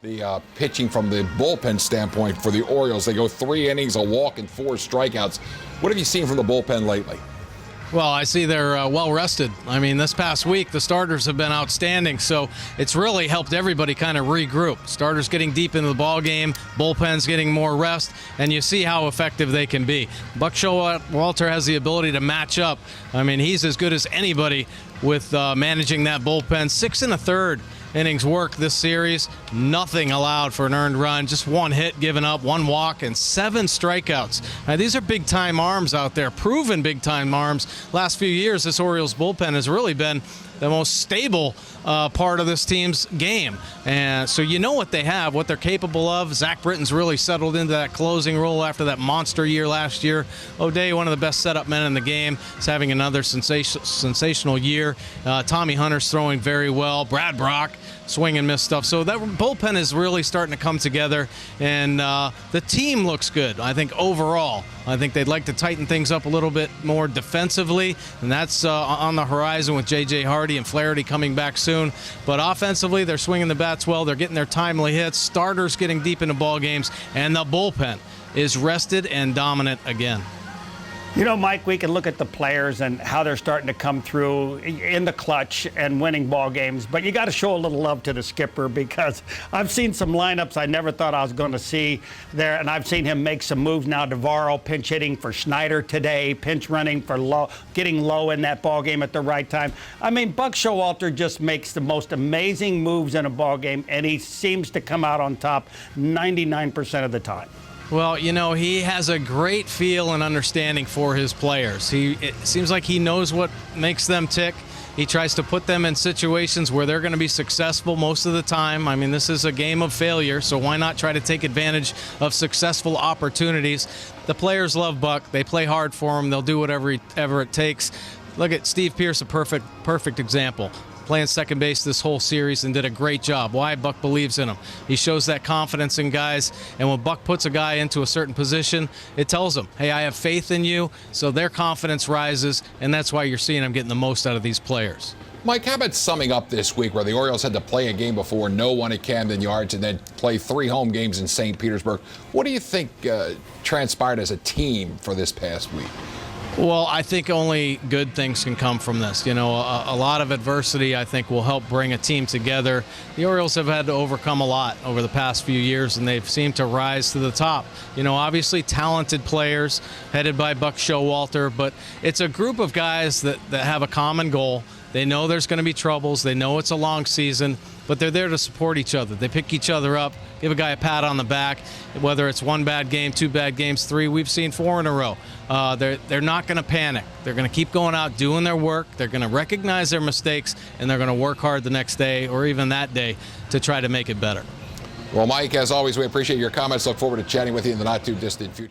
The pitching from the bullpen standpoint for the Orioles, they go 3 innings, a walk, and 4 strikeouts. What have you seen from the bullpen lately? Well, I see they're well rested. I mean, this past week, the starters have been outstanding, so it's really helped everybody kind of regroup. Starters getting deep into the ball game, bullpens getting more rest, and you see how effective they can be. Buck Showalter has the ability to match up. I mean, he's as good as anybody with managing that bullpen. 6 1/3 innings work this series, nothing allowed for an earned run, just 1 hit given up, 1 walk, and 7 strikeouts. Now, these are big-time arms out there, proven big-time arms. Last few years, this Orioles bullpen has really been the most stable part of this team's game. And so you know what they have, what they're capable of. Zach Britton's really settled into that closing role after that monster year last year. O'Day, one of the best setup men in the game, is having another sensational year. Tommy Hunter's throwing very well. Brad Brock, swing and miss stuff. So that bullpen is really starting to come together, and the team looks good. I think overall, I think they'd like to tighten things up a little bit more defensively, and that's on the horizon with J.J. Hardy and Flaherty coming back soon. But offensively, they're swinging the bats well. They're getting their timely hits. Starters getting deep into ball games, and the bullpen is rested and dominant again. You know, Mike, we can look at the players and how they're starting to come through in the clutch and winning ball games, but you got to show a little love to the skipper, because I've seen some lineups I never thought I was going to see there, and I've seen him make some moves now. DeVaro pinch hitting for Schneider today, pinch running for Lowe, getting Lowe in that ball game at the right time. I mean, Buck Showalter just makes the most amazing moves in a ball game, and he seems to come out on top 99% of the time. Well, you know, he has a great feel and understanding for his players. It seems like he knows what makes them tick. He tries to put them in situations where they're going to be successful most of the time. I mean, this is a game of failure, so why not try to take advantage of successful opportunities? The players love Buck. They play hard for him. They'll do whatever it takes. Look at Steve Pearce, a perfect example. Playing second base this whole series and did a great job. Why? Buck believes in him. He shows that confidence in guys, and when Buck puts a guy into a certain position, it tells them, hey, I have faith in you, so their confidence rises, and that's why you're seeing them getting the most out of these players. Mike, how about summing up this week where the Orioles had to play a game before, no one at Camden Yards, and then play 3 home games in St. Petersburg? What do you think transpired as a team for this past week? Well, I think only good things can come from this. You know, a lot of adversity, I think, will help bring a team together. The Orioles have had to overcome a lot over the past few years, and they've seemed to rise to the top. You know, obviously talented players headed by Buck Showalter, but it's a group of guys that have a common goal. They know there's going to be troubles. They know it's a long season, but they're there to support each other. They pick each other up, give a guy a pat on the back, whether it's 1 bad game, 2 bad games, 3. We've seen 4 in a row. They're not going to panic. They're going to keep going out, doing their work. They're going to recognize their mistakes, and they're going to work hard the next day or even that day to try to make it better. Well, Mike, as always, we appreciate your comments. Look forward to chatting with you in the not-too-distant future.